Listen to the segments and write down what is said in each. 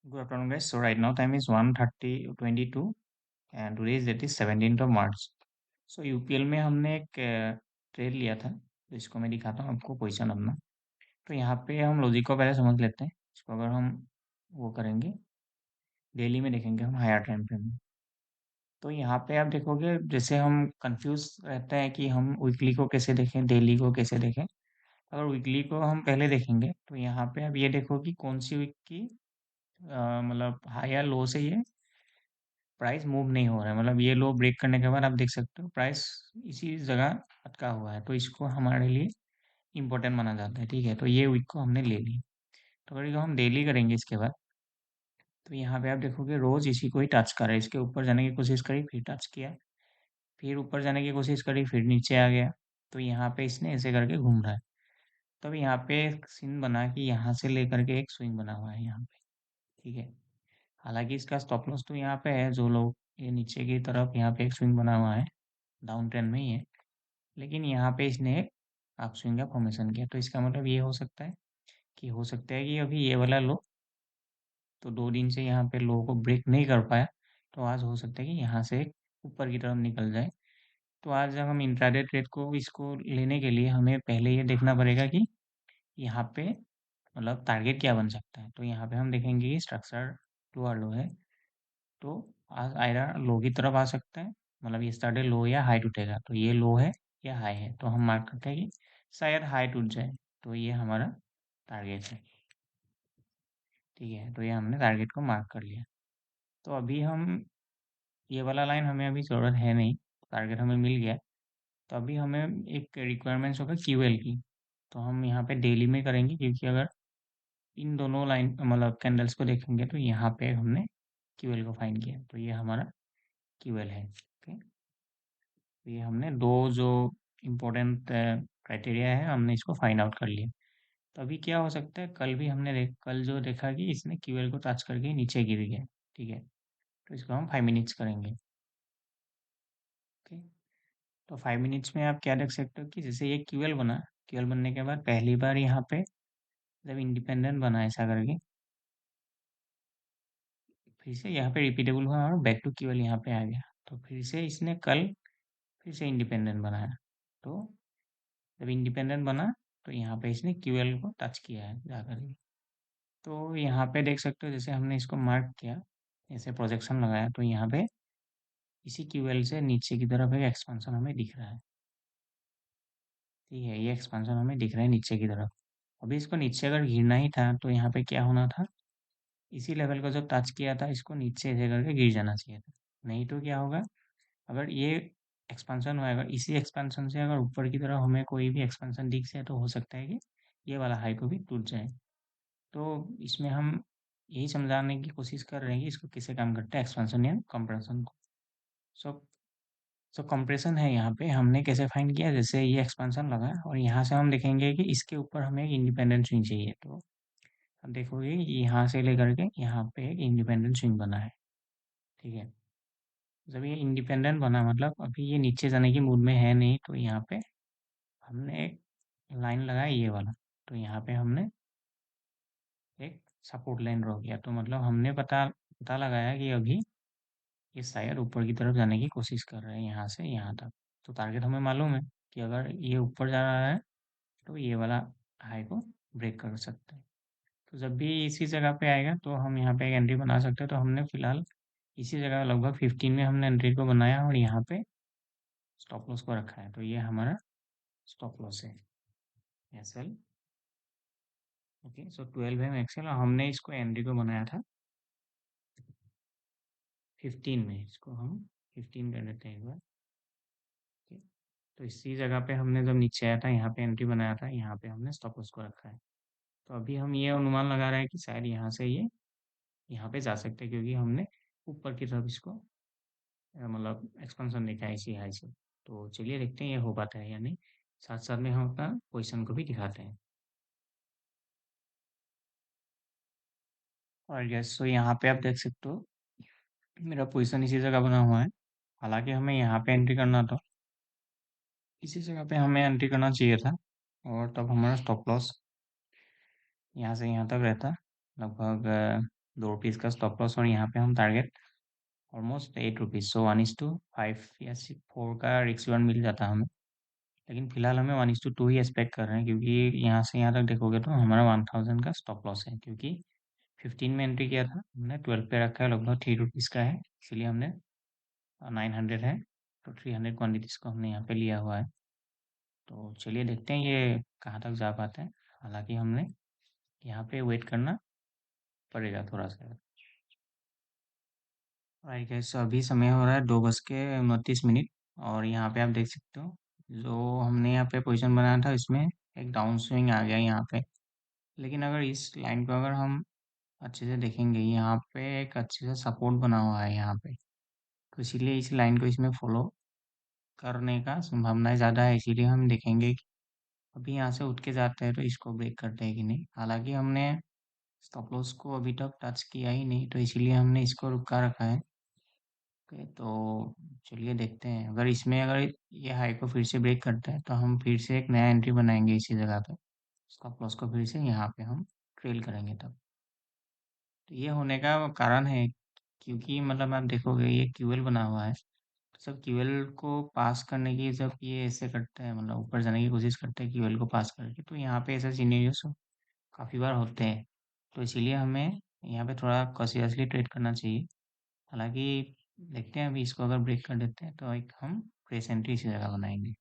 Good afternoon, guys. So right now time is 1:30:22 and today's date is 17th of March. So UPL में हमने एक trade लिया था, तो इसको मैं दिखाता हूँ आपको पोजीशन अपना। तो यहाँ पे हम लॉजिक को पहले समझ लेते हैं। इसको अगर हम वो करेंगे, डेली में देखेंगे हम हायर टाइम फ्रेम में। तो यहाँ पे आप देखोगे जैसे हम कंफ्यूज रहते हैं कि हम वीकली को कैसे देखें, डेली को कैसे देखें। अगर वीकली को हम पहले देखेंगे तो यहाँ पे आप ये देखो कि कौन सी वीक की मतलब हाई या लो से ये प्राइस मूव नहीं हो रहा है, मतलब ये लो ब्रेक करने के बाद आप देख सकते हो प्राइस इसी जगह अटका हुआ है, तो इसको हमारे लिए इम्पोर्टेंट माना जाता है। ठीक है, तो ये वीक को हमने ले ली। तो अगर इसको हम डेली करेंगे इसके बाद, तो यहाँ पे आप देखोगे रोज इसी को ही टच कर रहा है। इसके ऊपर जाने की कोशिश करी, फिर टच किया, फिर ऊपर जाने की कोशिश करी, फिर नीचे आ गया। तो यहाँ पे इसने ऐसे करके घूम रहा है। तब यहाँ पे एक सीन बना कि यहाँ से लेकर के एक स्विंग बना हुआ है यहाँ पे। ठीक है, हालांकि इसका स्टॉप लॉस तो यहाँ पे है, जो लोग ये नीचे की तरफ यहाँ पे एक स्विंग बना हुआ है, डाउन ट्रेंड में ही है, लेकिन यहाँ पे इसने एक अप स्विंग का फॉर्मेशन किया। तो इसका मतलब ये हो सकता है कि अभी ये वाला लो तो 2 दिन से यहाँ पे लो को ब्रेक नहीं कर पाया, तो आज हो सकता है कि यहाँ से ऊपर की तरफ निकल जाए। तो आज जब हम इंट्राडे ट्रेड को इसको लेने के लिए हमें पहले ये देखना पड़ेगा कि यहाँ पे मतलब टारगेट क्या बन सकता है। तो यहाँ पे हम देखेंगे कि स्ट्रक्चर लो लो है, तो आज आयरा लो की तरफ आ सकता है, मतलब ये स्टार्ट लो या हाई टूटेगा। तो ये लो है या हाई है, तो हम मार्क करते हैं कि शायद हाई टूट जाए, तो ये हमारा टारगेट है। ठीक है, तो ये हमने टारगेट को मार्क कर लिया। तो अभी हम ये वाला लाइन हमें अभी ज़रूरत है नहीं, टारगेट हमें मिल गया। तो अभी हमें एक रिक्वायरमेंट्स होगा क्यूएल की, तो हम यहाँ पे डेली में करेंगे, क्योंकि अगर इन दोनों लाइन मतलब कैंडल्स को देखेंगे तो यहाँ पे हमने क्यूएल को फाइंड किया, तो ये हमारा क्यूएल है। ओके, तो ये हमने दो जो इम्पोर्टेंट क्राइटेरिया है हमने इसको फाइंड आउट कर लिया। तो अभी क्या हो सकता है, कल जो देखा कि इसने क्यूएल को टच करके नीचे गिर गया। ठीक है, तो इसको हम 5 मिनट्स करेंगे। ओके, तो 5 मिनट्स में आप क्या देख सकते हो कि जैसे ये क्यूएल बना, क्यूएल बनने के बाद पहली बार यहाँ पे जब इंडिपेंडेंट बना ऐसा करके, फिर से यहाँ पे रिपीटेबल हुआ और बैक टू क्यूएल यहाँ पे आ गया। तो फिर से इसने कल फिर से इंडिपेंडेंट बनाया। तो जब इंडिपेंडेंट बना तो यहाँ पे इसने क्यूएल को टच किया है जाकर के। तो यहाँ पे देख सकते हो जैसे हमने इसको मार्क किया, ऐसे प्रोजेक्शन लगाया, तो यहाँ पे इसी क्यूएल से नीचे की तरफ एक एक्सपांशन हमें दिख रहा है। ठीक है, ये एक्सपांशन हमें दिख रहा है नीचे की तरफ। अभी इसको नीचे अगर गिरना ही था तो यहाँ पे क्या होना था, इसी लेवल को जो टच किया था इसको नीचे से करके गिर जाना चाहिए था। नहीं तो क्या होगा, अगर ये एक्सपांशन होएगा, इसी एक्सपांशन से अगर ऊपर की तरफ हमें कोई भी एक्सपांशन दिख जाए तो हो सकता है कि ये वाला हाई को भी टूट जाए। तो इसमें हम यही समझाने की कोशिश कर रहे हैं कि इसको किसे काम करता है, एक्सपेंशन या कंप्रेशन को। सो सो कंप्रेशन है यहाँ पे हमने कैसे फाइंड किया, जैसे ये एक्सपेंशन लगा और यहाँ से हम देखेंगे कि इसके ऊपर हमें एक इंडिपेंडेंट स्विंग चाहिए। तो अब देखोगे कि यहाँ से लेकर के यहाँ पे एक इंडिपेंडेंट स्विंग बना है। ठीक है, जब ये इंडिपेंडेंट बना मतलब अभी ये नीचे जाने की मूड में है नहीं, तो यहाँ पे हमने एक लाइन लगाया ये वाला। तो यहाँ पे हमने एक सपोर्ट लाइन ड्रॉ किया, तो मतलब हमने पता पता लगाया कि अभी ये शायद ऊपर की तरफ जाने की कोशिश कर रहे हैं यहाँ से यहाँ तक। तो टारगेट हमें मालूम है कि अगर ये ऊपर जा रहा है तो ये वाला हाई को ब्रेक कर सकते हैं। तो जब भी इसी जगह पे आएगा तो हम यहाँ पे एक एंट्री बना सकते हैं। तो हमने फिलहाल इसी जगह लगभग 15 में हमने एंट्री को बनाया और यहाँ पे स्टॉप लॉस को रखा है। तो ये हमारा स्टॉप लॉस है एस एल। ओके, सो 12 है एक्सेल और हमने इसको एंट्री को बनाया था 15 में। इसको हम 15 कर देते हैं एक बार। ओके, तो इसी जगह पे हमने जब नीचे आया था यहाँ पे एंट्री बनाया था, यहाँ पे हमने स्टॉप लॉस को रखा है। तो अभी हम ये अनुमान लगा रहे हैं कि शायद यहाँ से ये यहाँ पे जा सकते हैं, क्योंकि हमने ऊपर की तरफ इसको मतलब एक्सपेंशन देखा है इसी हाई से। तो चलिए देखते हैं ये हो पाता है या नहीं, साथ साथ में हम अपना पोजिशन को भी दिखाते हैं। और यस, तो यहाँ पे आप देख सकते हो मेरा पोजिशन इसी जगह बना हुआ है। हालांकि हमें यहाँ पे एंट्री करना था, इसी जगह पे हमें एंट्री करना चाहिए था, और तब हमारा स्टॉप लॉस यहाँ से यहाँ तक रहता लगभग ₹2 का स्टॉप लॉस, और यहाँ पे हम टारगेट ऑलमोस्ट ₹8, सो 1:5 या 4 का रिस्क रिवॉर्ड मिल जाता हमें। लेकिन फिलहाल हमें 1:2 ही एक्सपेक्ट कर रहे हैं, क्योंकि यहाँ से यहाँ तक देखोगे तो हमारा 1000 का स्टॉप लॉस है, क्योंकि 15 में एंट्री किया था हमने, 12 पे रखा है, लगभग ₹3 का है, इसीलिए हमने 900 है, तो 300 क्वान्टिटीज़ को हमने यहाँ पे लिया हुआ है। तो चलिए देखते हैं ये कहाँ तक जा पाता है। हालांकि हमने यहाँ पे वेट करना पड़ेगा थोड़ा सा। आई गेस अभी समय हो रहा है 2:29, और यहाँ पे आप देख सकते हो जो हमने यहाँ पे पोजीशन बनाया था, इसमें एक डाउन स्विंग आ गया यहाँ पे। लेकिन अगर इस लाइन को अगर हम अच्छे से देखेंगे, यहाँ पे एक अच्छे से सपोर्ट बना हुआ है यहाँ पे, तो इसीलिए इस लाइन को इसमें फॉलो करने का संभावनाएं ज़्यादा है। इसीलिए हम देखेंगे कि अभी यहाँ से उठ के जाते हैं तो इसको ब्रेक करते हैं कि नहीं। हालांकि हमने स्टॉप लॉस को अभी तक टच किया ही नहीं, तो इसीलिए हमने इसको रुका रखा है। ओके, तो चलिए देखते हैं, अगर इसमें अगर ये हाई को फिर से ब्रेक करता है तो हम फिर से एक नया एंट्री बनाएंगे इसी जगह पे। स्टॉप लॉस को फिर से यहाँ पे हम ट्रेल करेंगे तब। तो ये होने का कारण है क्योंकि मतलब आप देखोगे ये क्यूएल बना हुआ है, तो सब क्यूएल को पास करने की जब ये ऐसे करते हैं, मतलब ऊपर जाने की कोशिश करते हैं क्यूएल को पास करके, तो यहाँ पे ऐसे सिनेरियोस काफ़ी बार होते हैं। तो इसीलिए हमें यहाँ पे थोड़ा कॉशियसली ट्रेड करना चाहिए। हालांकि देखते हैं, अभी इसको अगर ब्रेक कर देते हैं तो एक हम फ्रेश एंट्री इसी जगह बनाएंगे।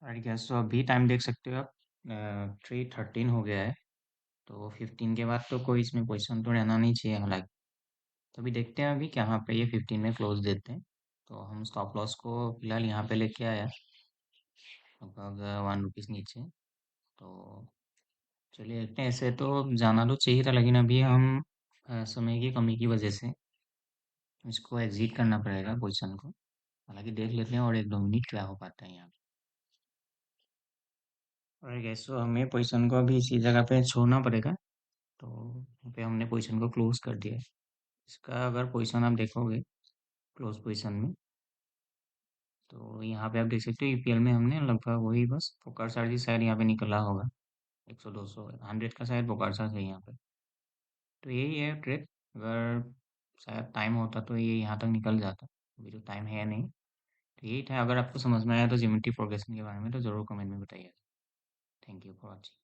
और गैस तो अभी टाइम देख सकते हो आप, 3:13 हो गया है, तो 15 के बाद तो कोई इसमें पोजीशन तो रहना नहीं चाहिए हालांकि। तो अभी देखते हैं अभी कहाँ पे ये 15 में क्लोज देते हैं। तो हम स्टॉप लॉस को फिलहाल यहाँ पे लेके आया, लगभग ₹1 नीचे। तो चलिए देखते हैं, ऐसे तो जाना तो चाहिए था, लेकिन अभी हम समय की कमी की वजह से इसको एग्जिट करना पड़ेगा पोजीशन को। हालांकि देख लेते हैं और 1-2 मिनट क्या हो पाता है यहाँ। और गैस तो हमें पोजीशन को अभी इसी जगह पे छोड़ना पड़ेगा, तो यहाँ पे हमने पोजीशन को क्लोज कर दिया है। इसका अगर पोजीशन आप देखोगे क्लोज पोजीशन में, तो यहाँ पे आप देख सकते हो यूपीएल में हमने लगभग वही बस पुकार चार्जेस शायद यहाँ पे निकला होगा, 100 200 100 का शायद पुकार चार्ज है यहाँ पे। तो यही है ट्रिक, अगर शायद टाइम होता तो ये यहाँ तक निकल जाता, अभी तो टाइम है नहीं। तो यही था, अगर आपको समझ में आया तो ज्योमेट्री प्रोग्रेशन के बारे में तो ज़रूर कमेंट में बताइए। Thank you for watching.